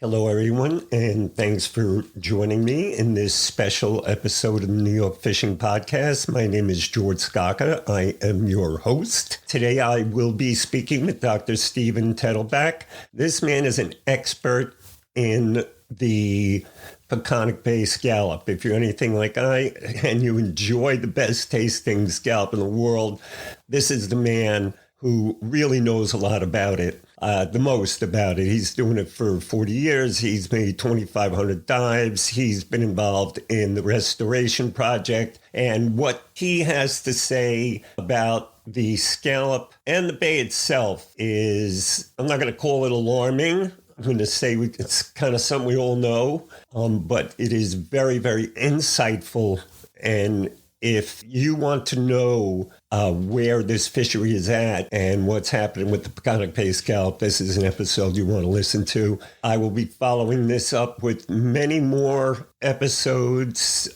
Hello, everyone, and thanks for joining me in this special episode of the New York Fishing Podcast. My name is George Scocca. I am your host. Today, I will be speaking with Dr. Stephen Tettelbach. This man is an expert in the Peconic Bay Scallop. If you're anything like I, and you enjoy the best tasting scallop in the world, this is the man who really knows a lot about it, the most about it. He's doing it for 40 years. He's made 2,500 dives. He's been involved in the restoration project. And what he has to say about the scallop and the bay itself is, I'm not going to call it alarming. I'm going to say it's kind of something we all know, but it is very, very insightful. And if you want to know where this fishery is at and what's happening with the Peconic Bay Scallop, this is an episode you want to listen to. I will be following this up with many more episodes,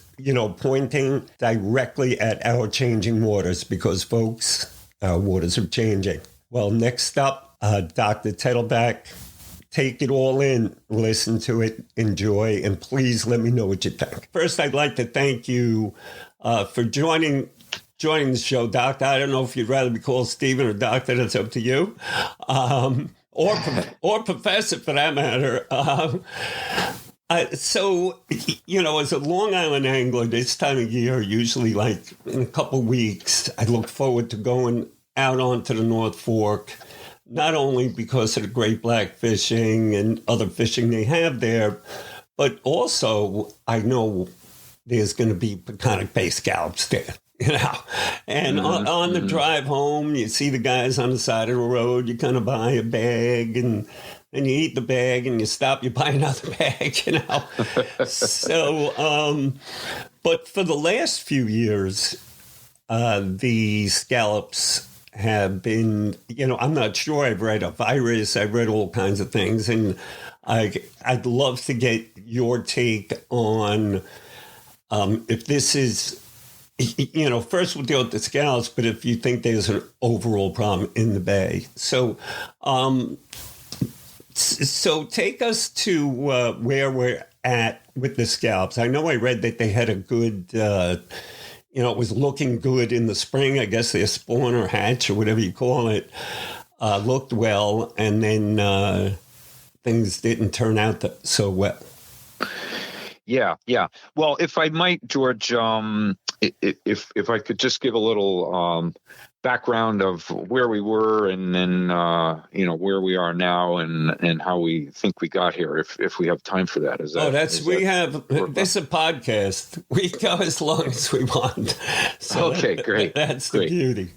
pointing directly at our changing waters because, folks, our waters are changing. Well, next up, Dr. Tettelbach. Take it all in, listen to it, enjoy, and please let me know what you think. First, I'd like to thank you for joining the show, Doctor. I don't know if you'd rather be called Stephen or Doctor. That's up to you, or Professor for that matter. So, as a Long Island angler, this time of year, usually like in a couple of weeks, I look forward to going out onto the North Fork. Not only because of the great black fishing and other fishing they have there, but also I know there's going to be Peconic Bay scallops there, And on the drive home, you see the guys on the side of the road, you kind of buy a bag and you eat the bag and you stop, you buy another bag, So, but for the last few years, the scallops have been, I'm not sure. I've read a virus. I've read all kinds of things. And I'd love to get your take on if this is, first we'll deal with the scallops, but if you think there's an overall problem in the bay. So, so take us to where we're at with the scallops. I know I read that they had a good... it was looking good in the spring. I guess their spawn or hatch or whatever you call it looked well, and then things didn't turn out so well. Yeah. Well, if I might, George, if I could just give a little background of where we were and then where we are now and how we think we got here, if we have time for that. This is a podcast. We go as long as we want. So okay, great. That's the beauty.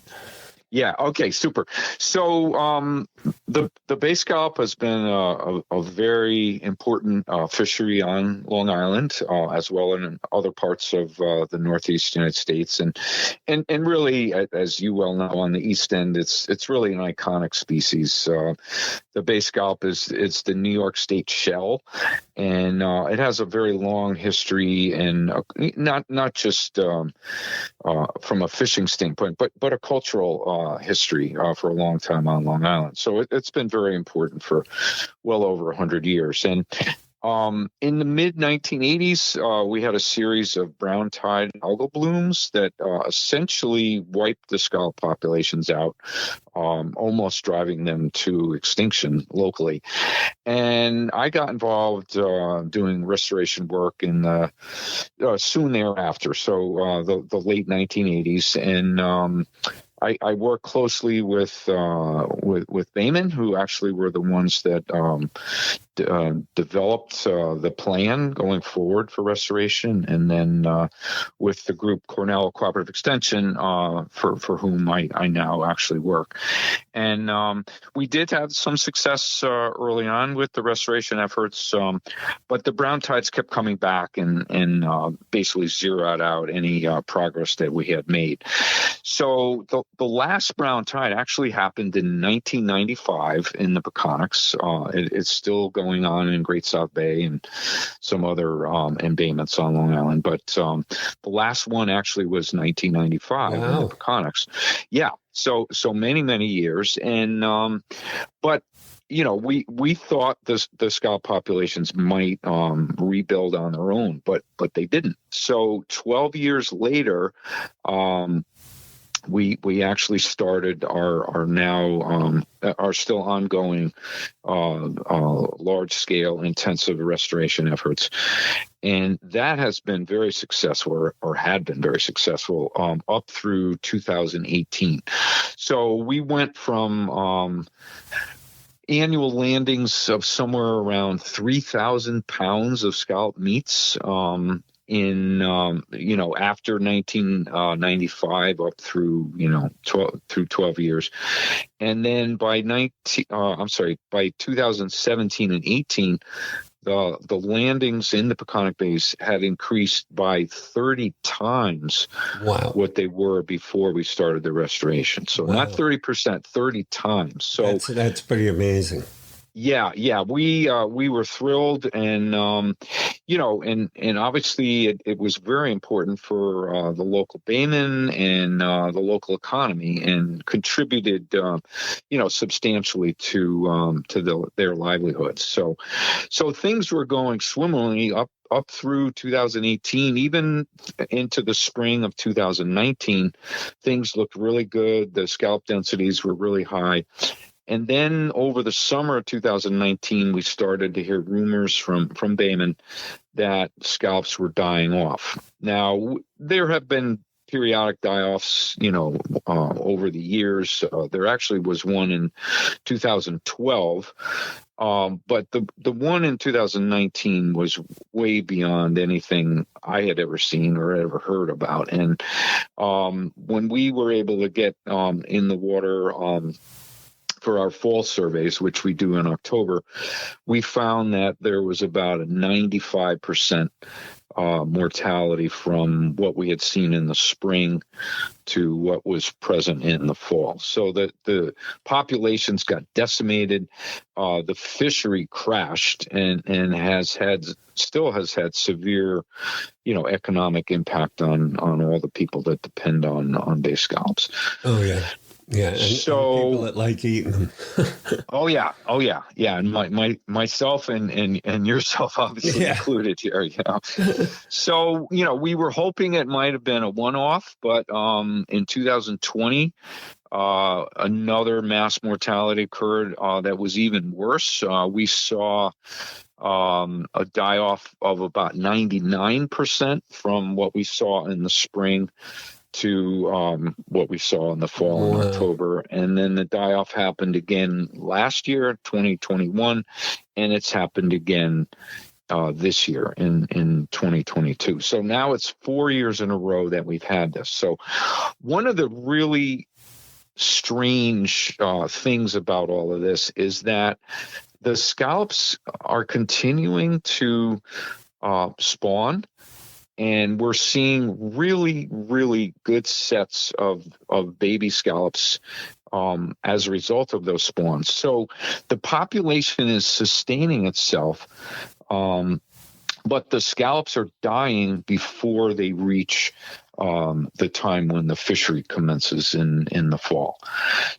Yeah. Okay. Super. So the bay scallop has been a very important fishery on Long Island, as well as in other parts of the Northeast United States, and really, as you well know, on the East End, it's really an iconic species. The bay scallop it's the New York State shell, and it has a very long history, and not just from a fishing standpoint, but a cultural history for a long time on Long Island. So it's been very important for well over 100 years. And in the mid-1980s, we had a series of brown tide algal blooms that essentially wiped the scallop populations out, almost driving them to extinction locally. And I got involved doing restoration work in soon thereafter, so the late 1980s, and I work closely with Bayman, who actually were the ones that developed the plan going forward for restoration, and then with the group Cornell Cooperative Extension, for whom I now actually work. And we did have some success early on with the restoration efforts, but the brown tides kept coming back and basically zeroed out any progress that we had made. So the last brown tide actually happened in 1995 in the Peconics. It's still going on in Great South Bay and some other embayments on Long Island, but the last one actually was 1995 in the Peconics. Yeah, so many years, and but we thought the scallop populations might rebuild on their own, but they didn't. So 12 years later, we actually started our now our still ongoing large scale intensive restoration efforts, and that has been very successful, or had been very successful, up through 2018. So we went from annual landings of somewhere around 3,000 pounds of scallop meats in after 1995 up through 12 years, and then by 2017 and 18, the landings in the Peconic Bays had increased by 30 times what they were before we started the restoration. So not 30%, 30 times. So that's pretty amazing. Yeah, we were thrilled, and and obviously it was very important for the local baymen and the local economy, and contributed substantially to their livelihoods. So things were going swimmingly up through 2018, even into the spring of 2019. Things looked really good. The scallop densities were really high. And then over the summer of 2019, we started to hear rumors from baymen that scallops were dying off. Now, there have been periodic die-offs, over the years. There actually was one in 2012. But the one in 2019 was way beyond anything I had ever seen or ever heard about. And when we were able to get in the water for our fall surveys, which we do in October, we found that there was about a 95% mortality from what we had seen in the spring to what was present in the fall. So the populations got decimated. The fishery crashed and still has had severe, economic impact on all the people that depend on bay scallops. Oh yeah. Yeah, and people that like eating them. Oh yeah, and myself and yourself obviously included here. So we were hoping it might have been a one-off, but in 2020, another mass mortality occurred that was even worse. We saw a die-off of about 99% from what we saw in the spring to what we saw in the fall in October. And then the die-off happened again last year, 2021, and it's happened again this year in 2022. So now it's 4 years in a row that we've had this. So one of the really strange things about all of this is that the scallops are continuing to spawn. And we're seeing really, really good sets of baby scallops as a result of those spawns. So the population is sustaining itself, but the scallops are dying before they reach the time when the fishery commences in the fall.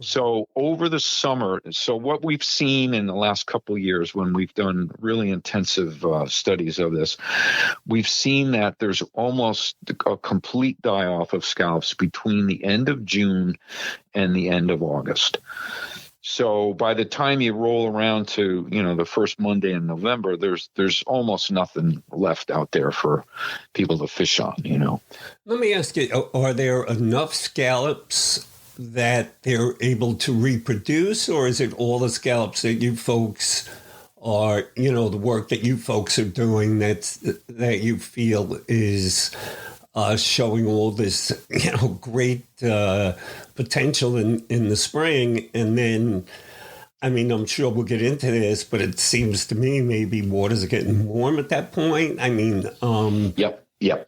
So over the summer, so what we've seen in the last couple of years when we've done really intensive studies of this, we've seen that there's almost a complete die-off of scallops between the end of June and the end of August. So by the time you roll around to, the first Monday in November, there's almost nothing left out there for people to fish on, Let me ask you, are there enough scallops that they're able to reproduce, or is it all the scallops that you folks are, the work that you folks are doing that you feel is showing all this, great potential in the spring? And then, I'm sure we'll get into this, but it seems to me maybe waters are getting warm at that point. Yep. Yeah.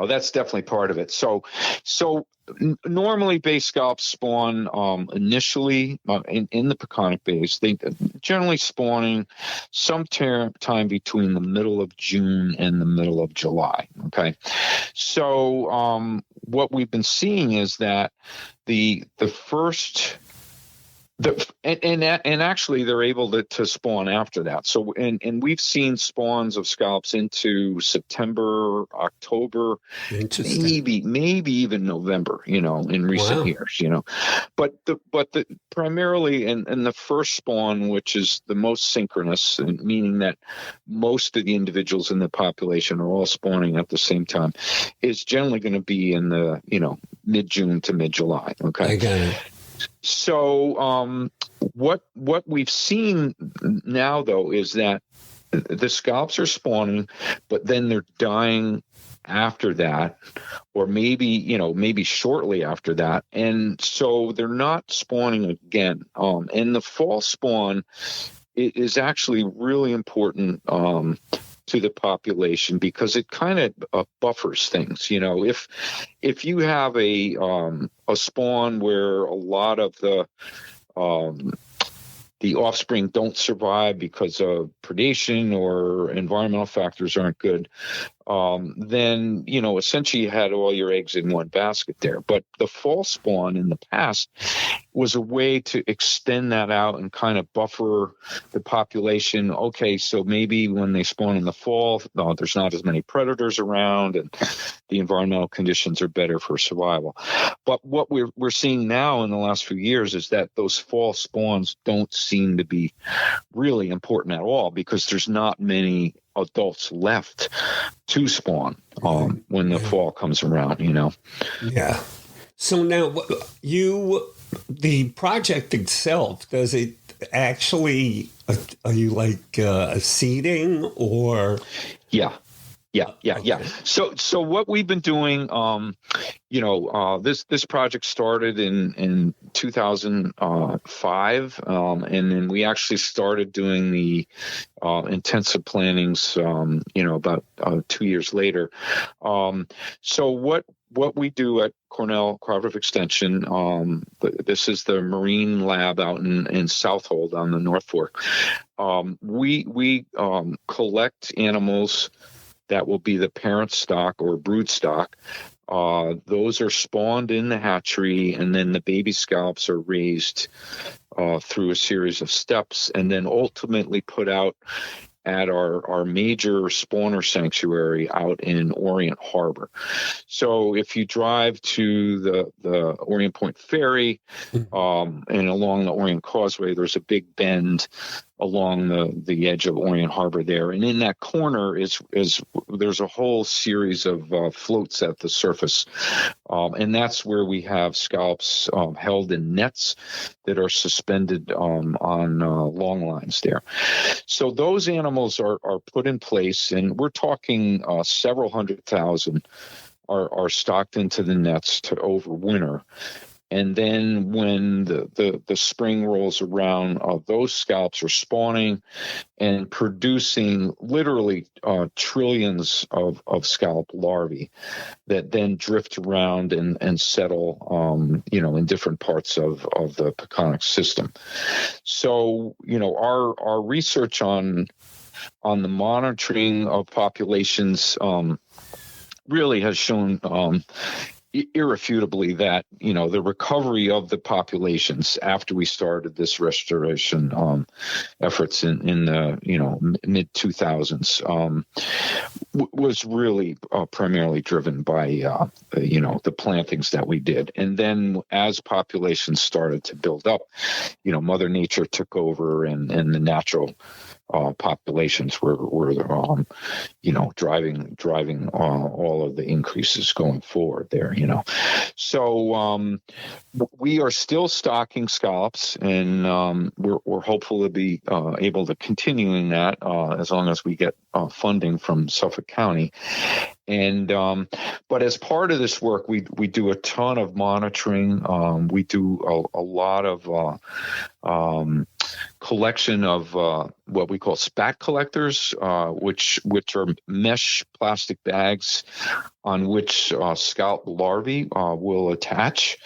That's definitely part of it. So normally bay scallops spawn initially in the Peconic Bays. They generally spawning sometime between the middle of June and the middle of July. Okay. So what we've been seeing is that the first And actually they're able to spawn after that. So and we've seen spawns of scallops into September, October, Interesting. maybe even November, in recent Wow. years, but the primarily and the first spawn, which is the most synchronous, and meaning that most of the individuals in the population are all spawning at the same time, is generally going to be in the mid-June to mid-July. Okay. I got it. So what we've seen now, though, is that the scallops are spawning, but then they're dying after that, or maybe shortly after that, and so they're not spawning again. And the fall spawn is actually really important to the population, because it kind of buffers things. If you have a spawn where a lot of the offspring don't survive because of predation or environmental factors aren't good, then essentially you had all your eggs in one basket there. But the fall spawn in the past was a way to extend that out and kind of buffer the population. Okay, so maybe when they spawn in the fall, there's not as many predators around, and the environmental conditions are better for survival. But what we're seeing now in the last few years is that those fall spawns don't seem to be really important at all, because there's not many adults left to spawn when the fall comes around. Yeah. So now the project itself, does it actually, are you like seeding or? Yeah. Okay. So what we've been doing, this project started in 2005, and then we actually started doing the intensive plantings, about 2 years later. So what we do at Cornell Cooperative Extension, this is the Marine Lab out in Southold on the North Fork. We collect animals that will be the parent stock or brood stock. Those are spawned in the hatchery, and then the baby scallops are raised through a series of steps, and then ultimately put out at our major spawner sanctuary out in Orient Harbor. So if you drive to the Orient Point Ferry and along the Orient Causeway, there's a big bend along the edge of Orient Harbor there, and in that corner is there's a whole series of floats at the surface, and that's where we have scallops held in nets that are suspended on long lines there. So those animals are put in place, and we're talking several 100,000 are stocked into the nets to overwinter. And then when the spring rolls around, those scallops are spawning and producing literally trillions of scallop larvae that then drift around and settle, in different parts of the Peconic system. So, our research on the monitoring of populations really has shown irrefutably that the recovery of the populations after we started this restoration efforts in the mid 2000s was really primarily driven by the plantings that we did. And then as populations started to build up, Mother Nature took over, and the natural populations were driving all of the increases going forward there. So we are still stocking scallops, and we're hopeful to be able to continuing that as long as we get funding from Suffolk County. And but as part of this work, we do a ton of monitoring. We do a lot of collection of what we call spat collectors, which are mesh plastic bags on which scallop larvae will attach.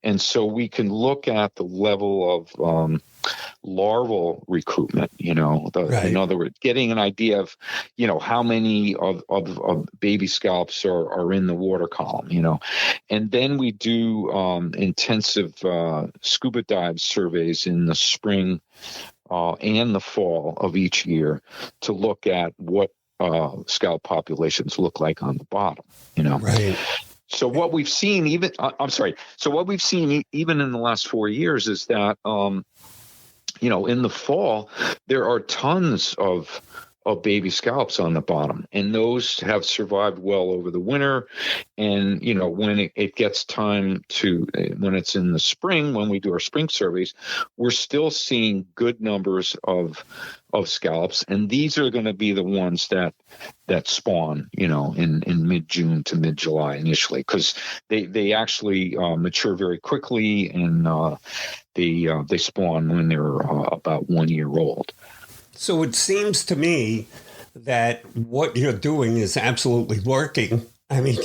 And so we can look at the level of larval recruitment, Right. in other words, getting an idea of, how many of baby scallops are in the water column, and then we do intensive scuba dive surveys in the spring and the fall of each year to look at what scallop populations look like on the bottom, Right. So what we've seen even in the last 4 years is that, in the fall, there are tons of baby scallops on the bottom, and those have survived well over the winter. And, when it gets time when it's in the spring, when we do our spring surveys, we're still seeing good numbers of scallops. And these are going to be the ones that spawn, in mid-June to mid-July initially, because they actually mature very quickly, and they spawn when they're about 1 year old. So it seems to me that what you're doing is absolutely working. I mean,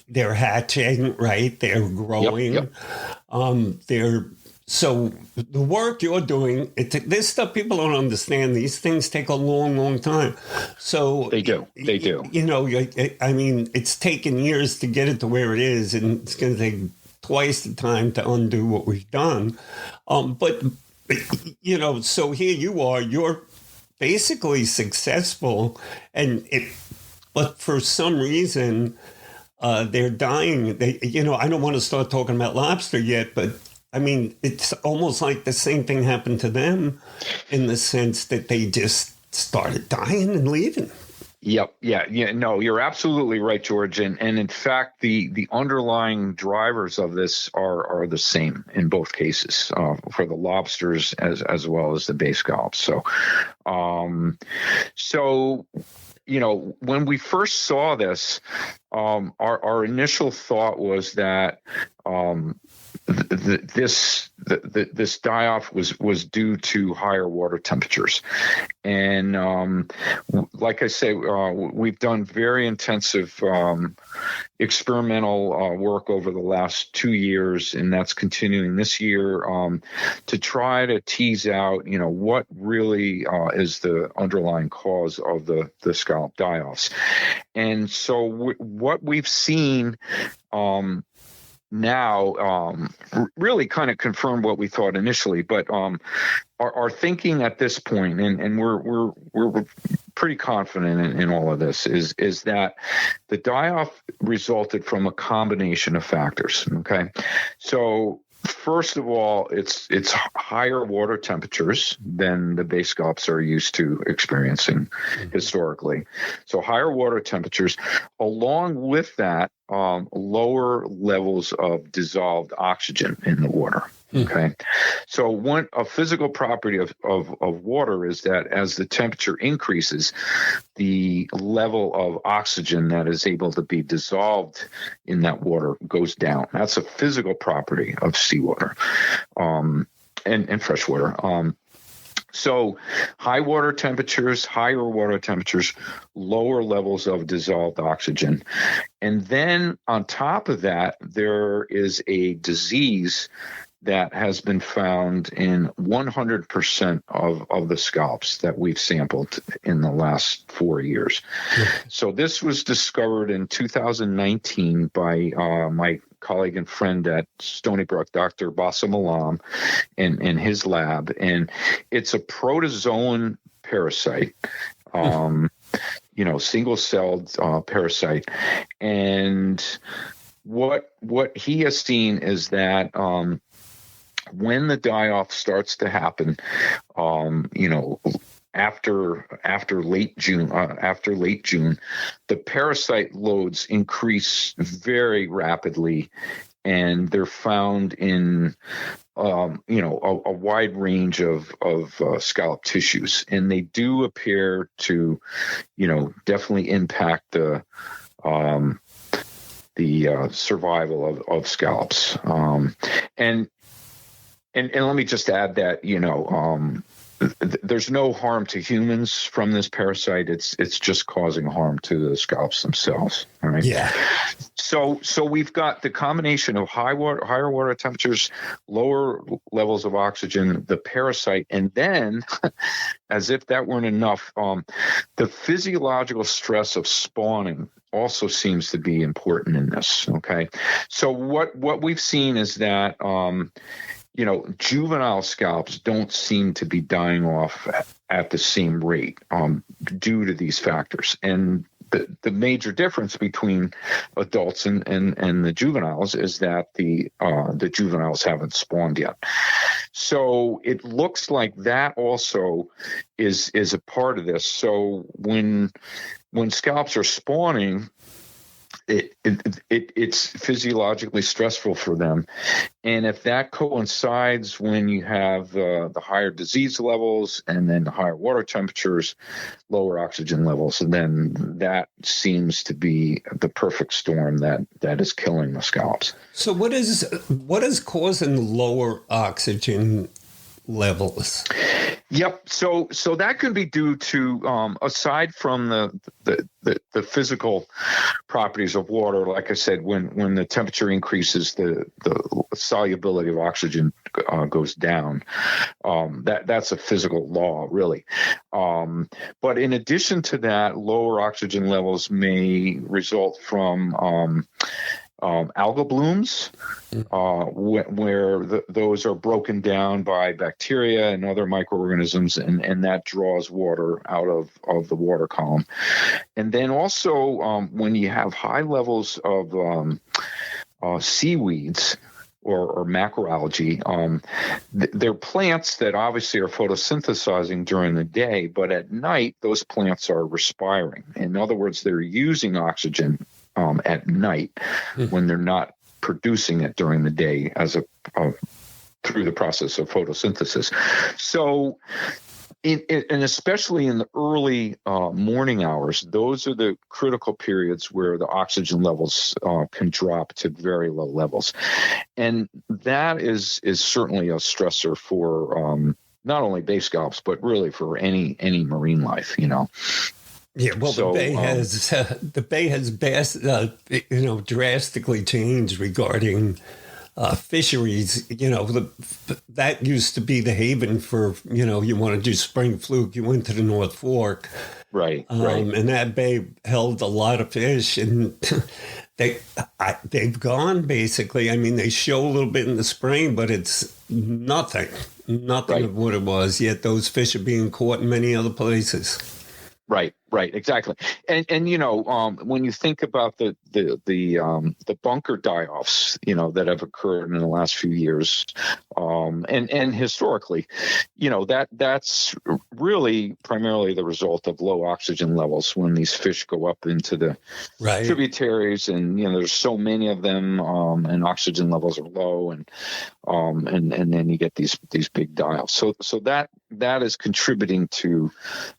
they're hatching, right? They're growing. Yep. So the work you're doing, this stuff people don't understand. These things take a long, long time. So They do. I mean, it's taken years to get it to where it is, and it's going to take twice the time to undo what we've done. But so here you are, you're basically successful, but for some reason, they're dying. I don't want to start talking about lobster yet, but I mean, it's almost like the same thing happened to them in the sense that they just started dying and leaving. Yep. Yeah. No, you're absolutely right, George. And in fact, the underlying drivers of this are the same in both cases, for the lobsters as well as the bay scallops. So, when we first saw this, our initial thought was that this die-off was due to higher water temperatures. And like I say, we've done very intensive experimental work over the last 2 years, and that's continuing this year, to try to tease out, what really is the underlying cause of the scallop die-offs. And so what we've seen now really kind of confirmed what we thought initially, but our thinking at this point, and we're pretty confident in all of this, is that the die-off resulted from a combination of factors. Okay, so first of all, it's higher water temperatures than the bay scallops are used to experiencing historically. So higher water temperatures, along with that, lower levels of dissolved oxygen in the water. Okay, so a physical property of water is that as the temperature increases, the level of oxygen that is able to be dissolved in that water goes down. That's a physical property of seawater and fresh water. So higher water temperatures, lower levels of dissolved oxygen. And then on top of that, there is a disease that has been found in 100% of the scallops that we've sampled in the last 4 years. So this was discovered in 2019 by my colleague and friend at Stony Brook, Dr. Bassam Alam, in his lab. And it's a protozoan parasite, single-celled parasite. And what he has seen is that when the die-off starts to happen, after late June, the parasite loads increase very rapidly, and they're found in a wide range of scallop tissues, and they do appear to definitely impact the survival of scallops. And let me just add that, there's no harm to humans from this parasite. It's just causing harm to the scallops themselves. All right. Yeah. So we've got the combination of higher water temperatures, lower levels of oxygen, the parasite, and then, as if that weren't enough, the physiological stress of spawning also seems to be important in this. Okay. So what we've seen is that juvenile scallops don't seem to be dying off at the same rate due to these factors. And the major difference between adults and the juveniles is that the juveniles haven't spawned yet. So it looks like that also is a part of this. So when scallops are spawning, it's physiologically stressful for them, and if that coincides when you have the higher disease levels and then the higher water temperatures, lower oxygen levels, and then that seems to be the perfect storm that is killing the scallops. So what is causing the lower oxygen levels? Yep. So that can be due to aside from the physical properties of water. Like I said, when the temperature increases, the solubility of oxygen goes down. That's a physical law, really. But in addition to that, lower oxygen levels may result from algal blooms, where those are broken down by bacteria and other microorganisms, and that draws water out of the water column. And then also when you have high levels of seaweeds or macroalgae, they're plants that obviously are photosynthesizing during the day, but at night those plants are respiring. In other words, they're using oxygen at night when they're not producing it during the day through the process of photosynthesis. So, and especially in the early morning hours, those are the critical periods where the oxygen levels can drop to very low levels, and that is certainly a stressor for not only bay scallops but really for any marine life. Yeah, well, so, the bay has drastically changed regarding fisheries. That used to be the haven for you want to do spring fluke, you went to the North Fork, right, and that bay held a lot of fish, and they've gone basically. I mean, they show a little bit in the spring, but it's nothing of what it was. Yet those fish are being caught in many other places. Right, exactly. And when you think about the bunker die-offs, that have occurred in the last few years, and historically, that's really primarily the result of low oxygen levels when these fish go up into the tributaries, and there's so many of them, and oxygen levels are low, and then you get these big die-offs. So that is contributing to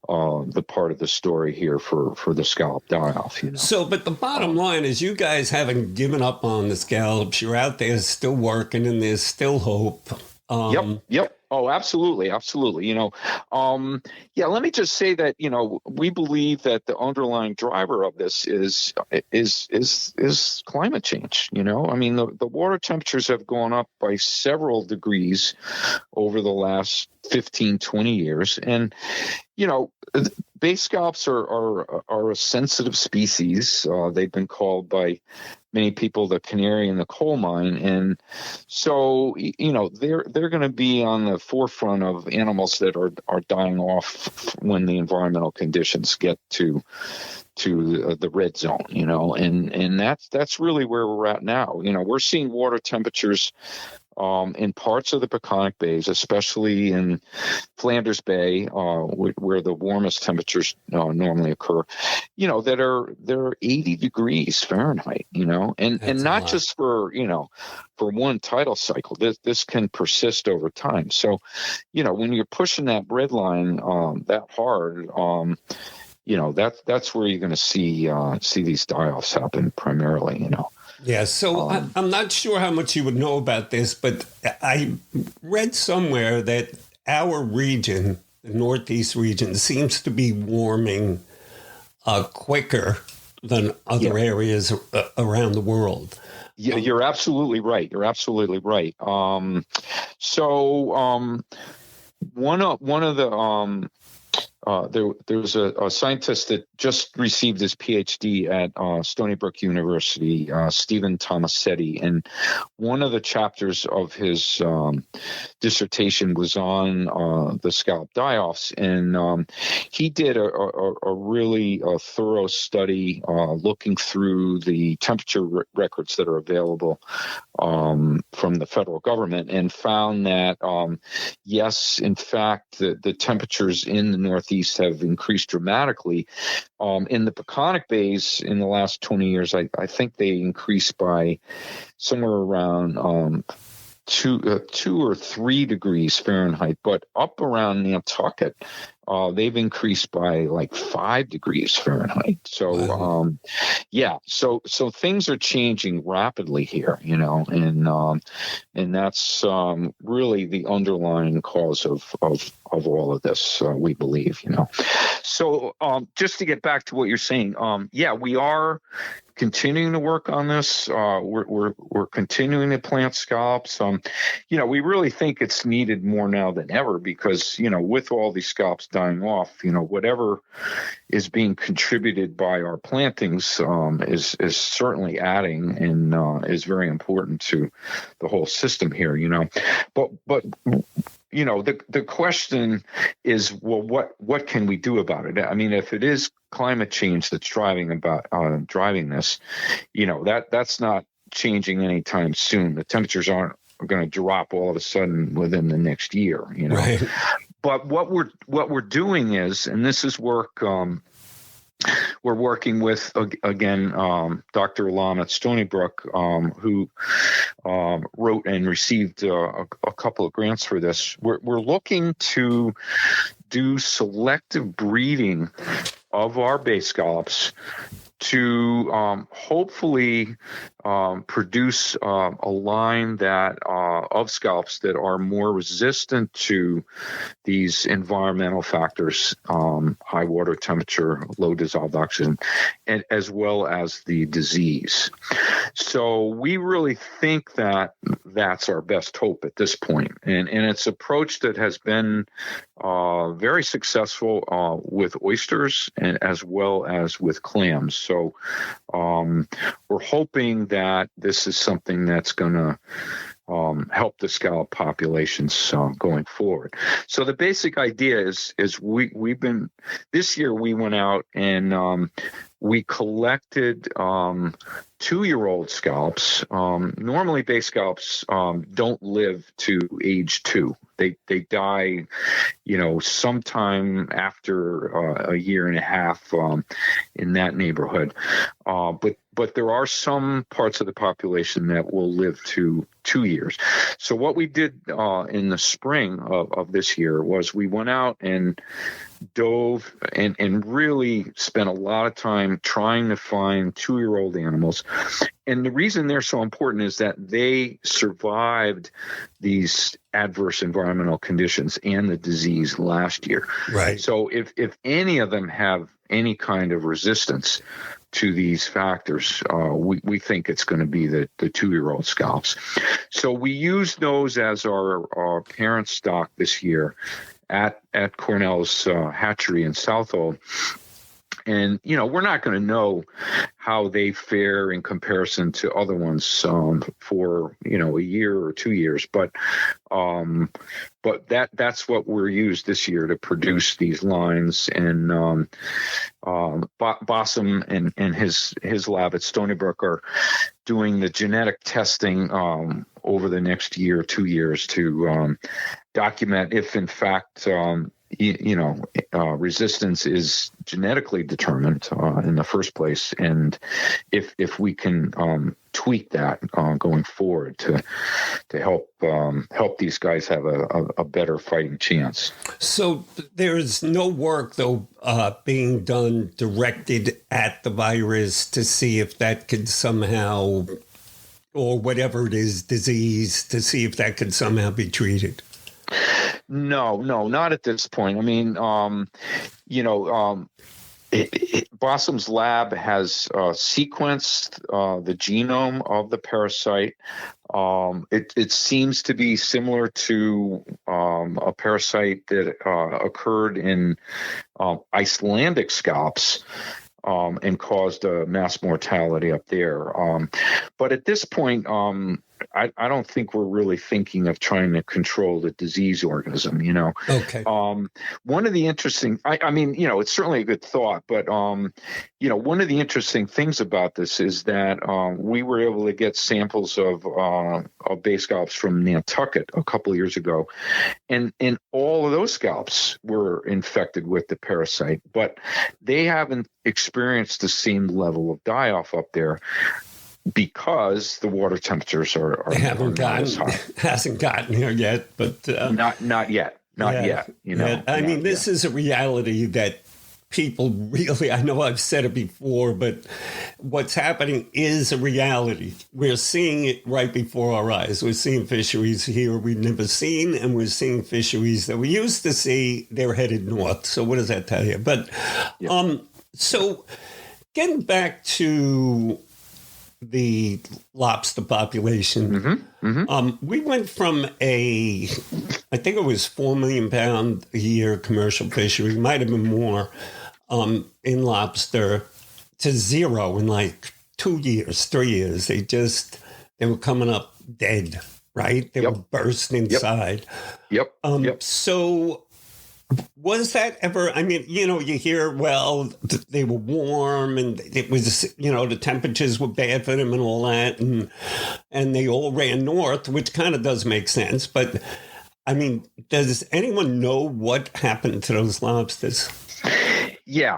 the part of the story here for the scallop die-off. So, but the bottom line is you guys haven't given up on the scallops. You're out there still working, and there's still hope. Yep. Oh, absolutely. Let me just say that, we believe that the underlying driver of this is climate change. I mean, the water temperatures have gone up by several degrees over the last 15, 20 years. And, bay scallops are a sensitive species. They've been called by many people the canary in the coal mine, and so they're going to be on the forefront of animals that are dying off when the environmental conditions get to the red zone. And that's really where we're at now. We're seeing water temperatures in parts of the Peconic Bays, especially in Flanders Bay, where the warmest temperatures normally occur, they're 80 degrees Fahrenheit, and not just for one tidal cycle. This can persist over time. So, when you're pushing that red line that hard, that's where you're going to see these die-offs happen primarily. Yeah, so I'm not sure how much you would know about this, but I read somewhere that our region Northeast region seems to be warming quicker than other areas around the world. Yeah, you're absolutely right. You're absolutely right. One of the there's a scientist that just received his PhD at Stony Brook University, Stephen Tomasetti, and one of the chapters of his dissertation was on the scallop die-offs, and he did a really thorough study looking through the temperature records that are available from the federal government, and found that yes, in fact, the temperatures in the Northeast have increased dramatically. In the Peconic Bays in the last 20 years, I think they increased by somewhere around 2 or 3 degrees Fahrenheit, but up around Nantucket, they've increased by like 5 degrees Fahrenheit. So, Wow. so things are changing rapidly here, and that's really the underlying cause of all of this, we believe, So, just to get back to what you're saying, we are continuing to work on this. We're continuing to plant scallops. We really think it's needed more now than ever because, with all these scallops dying off, whatever is being contributed by our plantings is certainly adding and is very important to the whole system here, But the question is, well, what can we do about it? I mean, if it is climate change that's driving this, that's not changing anytime soon. The temperatures aren't going to drop all of a sudden within the next year, Right. But what we're doing is, and this is work we're working with, again, Dr. Alam at Stony Brook, who wrote and received a couple of grants for this. We're looking to do selective breeding of our bay scallops to hopefully produce a line that of scallops that are more resistant to these environmental factors, high water temperature, low dissolved oxygen, and as well as the disease. So we really think that that's our best hope at this point. And it's an approach that has been very successful with oysters and as well as with clams. So we're hoping that this is something that's going to help the scallop populations going forward. So the basic idea is we've been, this year we went out and we collected 2-year-old scallops. Normally bay scallops don't live to age 2. They die, sometime after a year and a half in that neighborhood. But there are some parts of the population that will live to 2 years. So what we did in the spring of this year was we went out and dove and really spent a lot of time trying to find 2-year-old animals. And the reason they're so important is that they survived these adverse environmental conditions and the disease last year. Right. So if any of them have any kind of resistance to these factors, we think it's going to be the 2-year-old scallops. So we used those as our parent stock this year at Cornell's hatchery in Southold. And, we're not going to know how they fare in comparison to other ones for, a year or 2 years. But that's what we're used this year to produce these lines. And Bossum and his lab at Stony Brook are doing the genetic testing over the next year or 2 years to document if, in fact, resistance is genetically determined in the first place, and if we can tweak that going forward to help these guys have a better fighting chance. So there's no work, though, being done directed at the virus to see if that could somehow, or whatever it is, disease, to see if that could somehow be treated. No, not at this point. I mean, Bossum's lab has sequenced the genome of the parasite. It seems to be similar to a parasite that occurred in Icelandic scallops. And caused a mass mortality up there. But at this point, I don't think we're really thinking of trying to control the disease organism, Okay. One of the interesting, I mean, it's certainly a good thought, but, one of the interesting things about this is that we were able to get samples of bay scallops from Nantucket a couple of years ago, and all of those scallops were infected with the parasite, but they haven't experienced the same level of die-off up there because the water temperatures are hasn't gotten here yet, but not yet. I mean, this is a reality that people really, I know I've said it before, but what's happening is a reality. We're seeing it right before our eyes. We're seeing fisheries here we've never seen, and we're seeing fisheries that we used to see. They're headed north. So what does that tell you? But so getting back to the lobster population, we went from I think it was 4 million pound a year commercial fishery, might have been more, in lobster, to zero in like 2 years, 3 years. They were coming up dead, right? They were bursting inside. Yep. So was that ever, I mean, you hear, well, they were warm and it was, the temperatures were bad for them and all that. And they all ran north, which kind of does make sense. But I mean, does anyone know what happened to those lobsters? Yeah.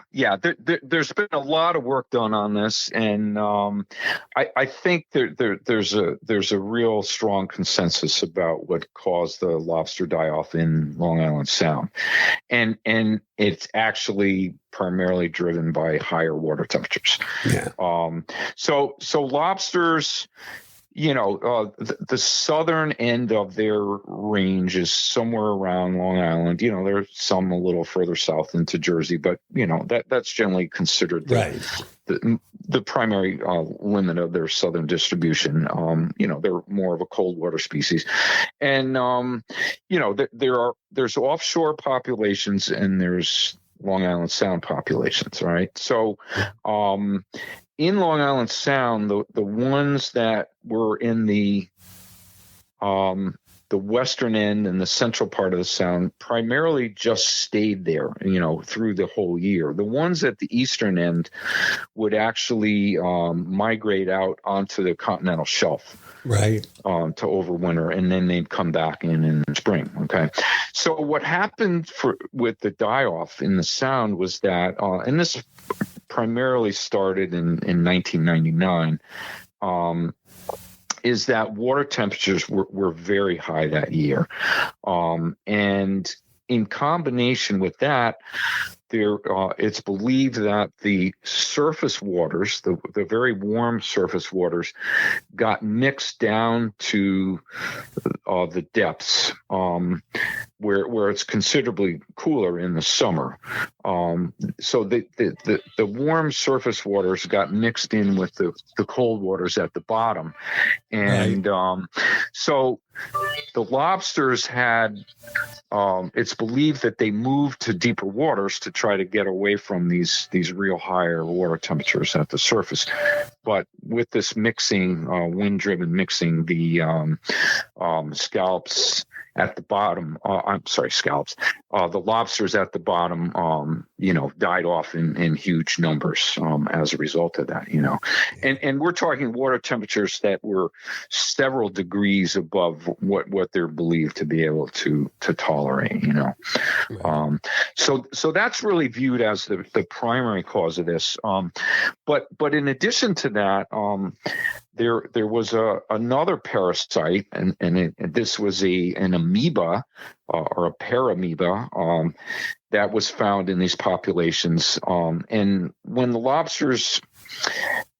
There's been a lot of work done on this, and I think there's a real strong consensus about what caused the lobster die-off in Long Island Sound, and it's actually primarily driven by higher water temperatures. Yeah. So lobsters, the southern end of their range is somewhere around Long Island. There's some a little further south into Jersey, but that's generally considered the primary limit of their southern distribution. They're more of a cold water species, and there's offshore populations and there's Long Island Sound populations, right? So, in Long Island Sound, the ones that were in the western end and the central part of the Sound primarily just stayed there, through the whole year. The ones at the eastern end would actually migrate out onto the continental shelf. Right. To overwinter, and then they'd come back in spring. Okay. So what happened with the die-off in the Sound was that, and this primarily started in 1999, is that water temperatures were very high that year. And in combination with that, it's believed that the surface waters, the very warm surface waters, got mixed down to the depths where it's considerably cooler in the summer. So the warm surface waters got mixed in with the cold waters at the bottom, and so the lobsters had. It's believed that they moved to deeper waters to try to get away from these real higher water temperatures at the surface. But with this mixing, wind-driven mixing, the scallops at the bottom, the lobsters at the bottom, died off in huge numbers as a result of that, And we're talking water temperatures that were several degrees above what they're believed to be able to tolerate, So that's really viewed as the primary cause of this. But in addition to that, there was another parasite, and this was an amoeba or a paramoeba that was found in these populations. And when the lobsters,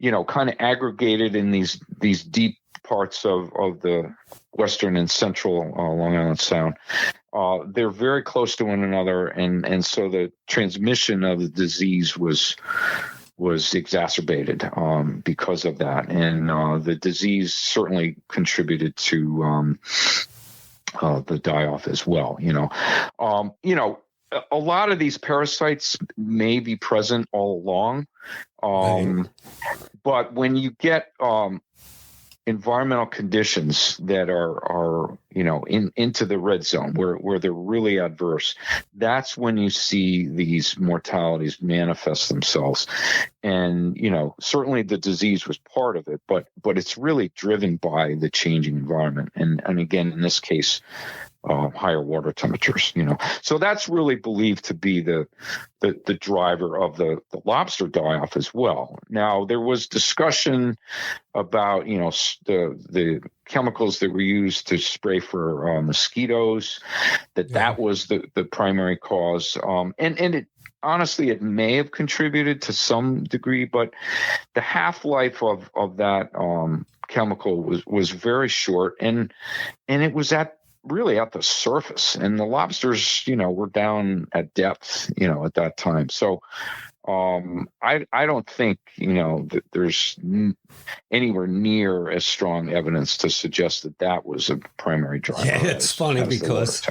kind of aggregated in these deep parts of the western and central Long Island Sound, they're very close to one another, and so the transmission of the disease was exacerbated because of that, and the disease certainly contributed to the die-off as well. A lot of these parasites may be present all along, Right. but when you get environmental conditions that are into the red zone where they're really adverse, that's when you see these mortalities manifest themselves. And certainly the disease was part of it, but it's really driven by the changing environment, and again, in this case, higher water temperatures. So that's really believed to be the driver of the lobster die-off as well. Now, there was discussion about the chemicals that were used to spray for mosquitoes, that was the primary cause, and it honestly, it may have contributed to some degree, but the half-life of that chemical was very short, and it was really at the surface, and the lobsters, were down at depth, at that time. So I don't think, that there's anywhere near as strong evidence to suggest that was a primary driver. Yeah, it's funny because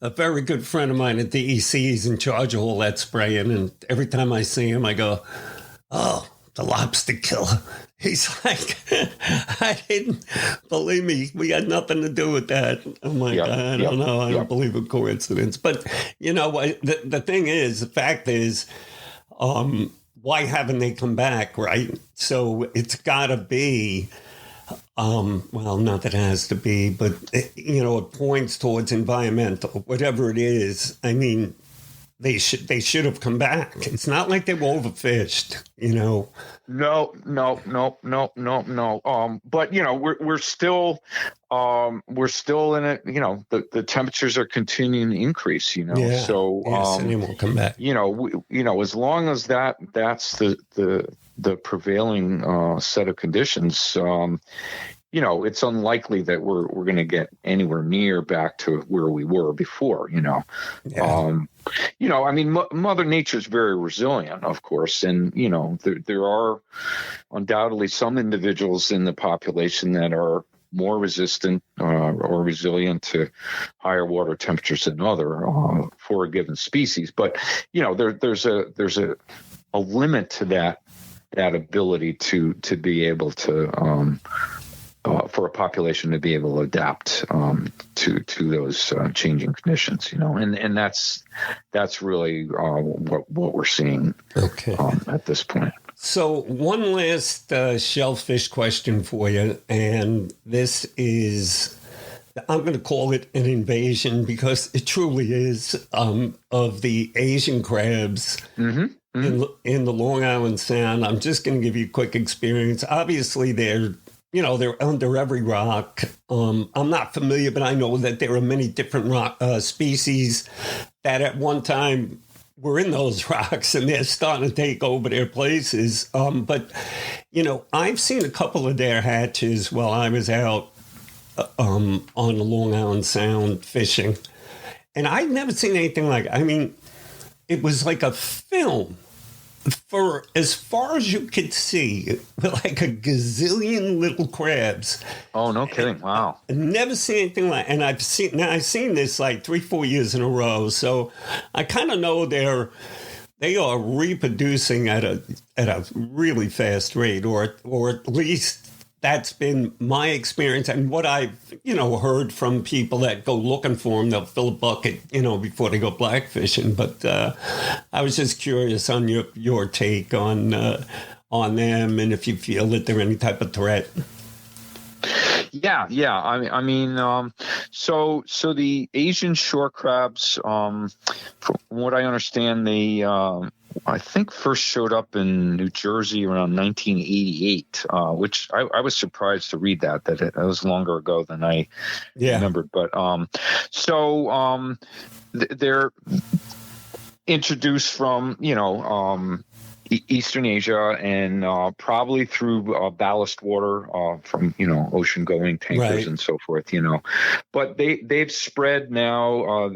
a very good friend of mine at DEC is in charge of all that spraying, and every time I see him, I go, "Oh, the lobster killer." He's like, "I didn't believe me. We had nothing to do with that." I'm like, I don't know. I don't believe a coincidence. But the thing is, the fact is, why haven't they come back, right? So it's got to be, well, not that it has to be, but it points towards environmental, whatever it is. I mean, they should have come back. It's not like they were overfished, No. But we're still in it. The temperatures are continuing to increase. Yeah. So and they won't come back. As long as that's the prevailing set of conditions. It's unlikely that we're going to get anywhere near back to where we were before. I mean, Mother Nature is very resilient, of course, and there are undoubtedly some individuals in the population that are more resistant or resilient to higher water temperatures than other for a given species. But there's a limit to that ability to be able to. For a population to be able to adapt to those changing conditions, and that's really what we're seeing at this point. So one last shellfish question for you, and this is, I'm going to call it an invasion because it truly is, of the Asian crabs. Mm-hmm. In the Long Island Sound. I'm just going to give you a quick experience. Obviously, they're under every rock. I'm not familiar, but I know that there are many different rock species that at one time were in those rocks, and they're starting to take over their places. But I've seen a couple of their hatches while I was out on the Long Island Sound fishing, and I'd never seen anything like it. I mean, it was like a film. For as far as you could see, like a gazillion little crabs. Oh, no kidding! Wow, I've never seen anything like. And I've seen this like 3-4 years in a row. So I kind of know they are reproducing at a really fast rate, or at least that's been my experience and what I've heard from people that go looking for them. They'll fill a bucket before they go blackfishing. But I was just curious on your take on them, and if you feel that they're any type of threat. Yeah. I mean, so the Asian shore crabs, from what I understand, they I think first showed up in New Jersey around 1988, which I was surprised to read that it was longer ago than I remembered. But they're introduced from Eastern Asia, and probably through ballast water from ocean-going tankers Right. and so forth. But they've spread now.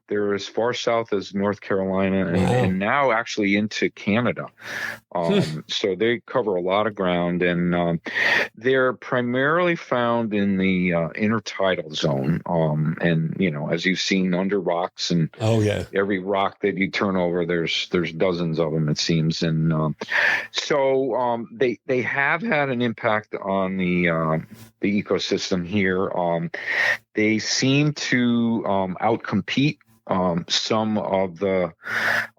They're as far south as North Carolina, Wow. and now actually into Canada. So they cover a lot of ground, and they're primarily found in the intertidal zone. And as you've seen, under rocks, and oh yeah, every rock that you turn over, there's dozens of them, it seems. And so they have had an impact on the ecosystem here. They seem to outcompete some of the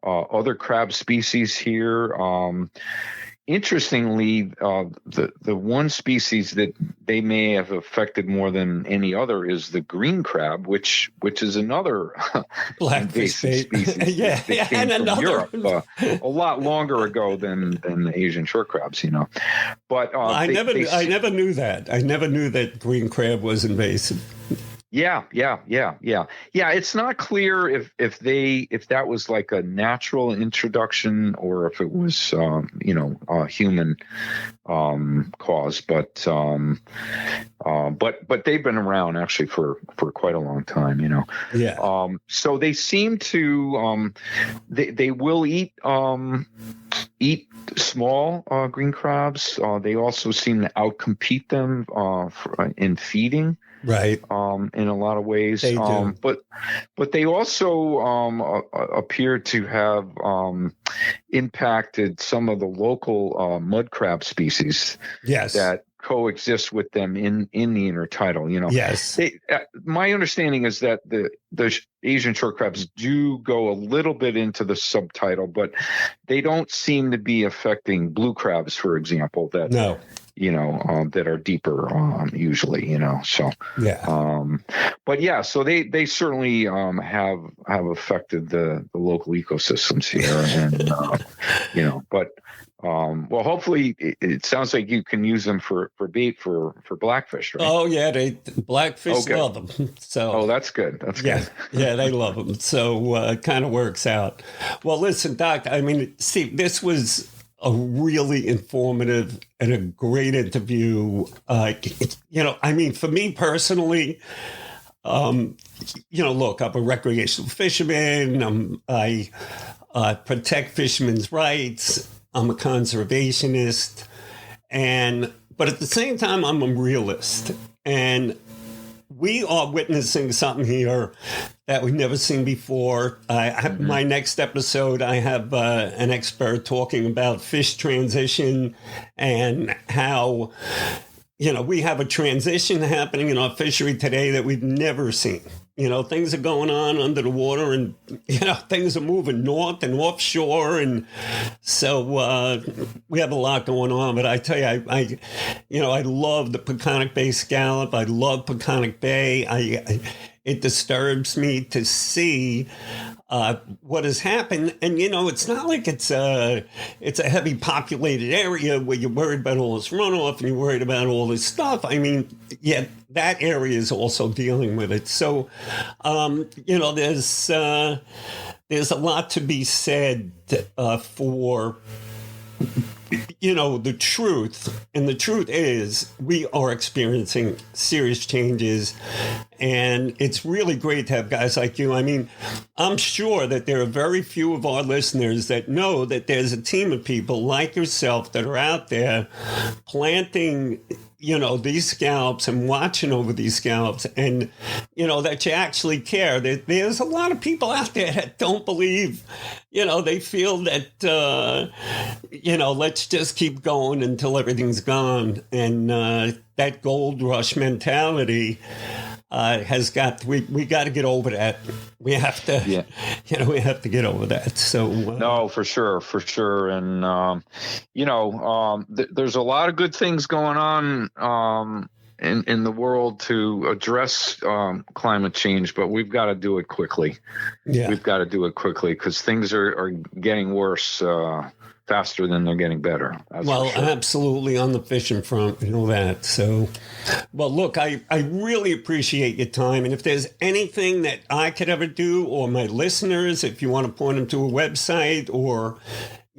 other crab species here. Interestingly, the one species that they may have affected more than any other is the green crab, which is another blackfish bait. species Yeah, that came and from another Europe a lot longer ago than the Asian shore crabs. But I never knew that. I never knew that green crab was invasive. Yeah. It's not clear if that was like a natural introduction or if it was a human cause, but they've been around actually for quite a long time. Yeah. So they seem to they will eat small green crabs. They also seem to outcompete them in feeding. Right. In a lot of ways. They do. But they also appear to have impacted some of the local mud crab species. Yes. That coexist with them in the intertidal. Yes. My understanding is that the Asian shore crabs do go a little bit into the subtidal, but they don't seem to be affecting blue crabs, for example. That no. That are deeper usually, so yeah. But yeah, so they certainly have affected the local ecosystems here, and but well, hopefully it sounds like you can use them for bait for blackfish, right? Oh yeah, blackfish love them. So that's good. That's good. Yeah, they love them. So it kind of works out. Well, listen, Doc. I mean, see, this was a really informative and a great interview. I mean, for me personally, look, I'm a recreational fisherman. I protect fishermen's rights. I'm a conservationist, but at the same time, I'm a realist. And we are witnessing something here that we've never seen before. My next episode, I have an expert talking about fish transition and how, we have a transition happening in our fishery today that we've never seen. Things are going on under the water, and, things are moving north and offshore. And so we have a lot going on. But I tell you, I love the Peconic Bay Scallop. I love Peconic Bay. It disturbs me to see what has happened. And, it's not like it's a heavy populated area where you're worried about all this runoff and you're worried about all this stuff. I mean, yeah, that area is also dealing with it. So, there's a lot to be said for the truth. And the truth is we are experiencing serious changes. And it's really great to have guys like you. I mean, I'm sure that there are very few of our listeners that know that there's a team of people like yourself that are out there planting these scallops and watching over these scallops, and, that you actually care. There's a lot of people out there that don't believe, they feel that, let's just keep going until everything's gone. And that gold rush mentality has got, we got to get over that. We have to, we have to get over that. So no, for sure. And, there's a lot of good things going on in the world to address climate change, but we've got to do it quickly. Yeah. We've got to do it quickly because things are getting worse faster than they're getting better. Well, sure. Absolutely, on the fishing front, that. So, well, look, I really appreciate your time. And if there's anything that I could ever do, or my listeners, if you want to point them to a website or,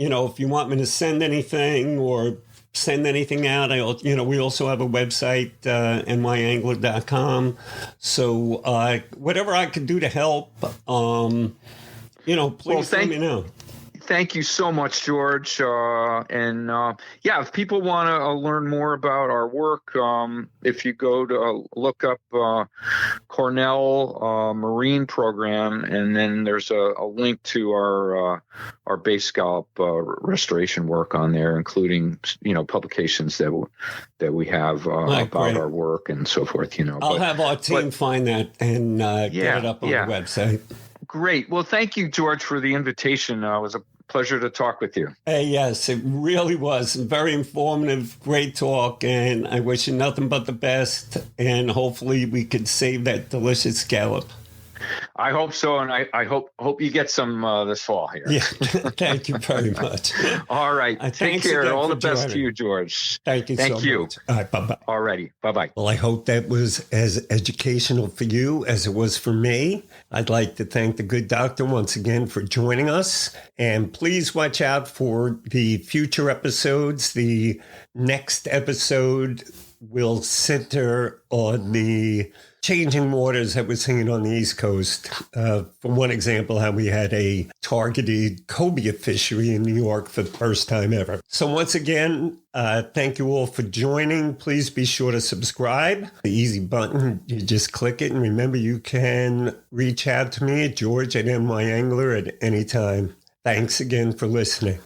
if you want me to send anything or send anything out, we also have a website, nyangler.com. So whatever I could do to help, please let me know. Thank you so much, George. If people want to learn more about our work, if you go to look up Cornell Marine Program, and then there's a link to our Bay Scallop restoration work on there, including publications that we have about great. our work and so forth. I'll have our team find that and get it up on the website. Great. Well, thank you, George, for the invitation. It was a pleasure to talk with you. Yes, it really was. Very informative, great talk, and I wish you nothing but the best, and hopefully we could save that delicious scallop. I hope so, and I hope you get some this fall here. Yeah, thank you very much. All right, take care. All the best to you, George. Thank you so much. All right, bye-bye. All righty, bye-bye. Well, I hope that was as educational for you as it was for me. I'd like to thank the good doctor once again for joining us, and please watch out for the future episodes. The next episode will center on the changing waters that we're seeing on the East Coast. For one example, how we had a targeted cobia fishery in New York for the first time ever. So once again, thank you all for joining. Please be sure to subscribe. The easy button, you just click it. And remember, you can reach out to me at George at NYAngler at any time. Thanks again for listening.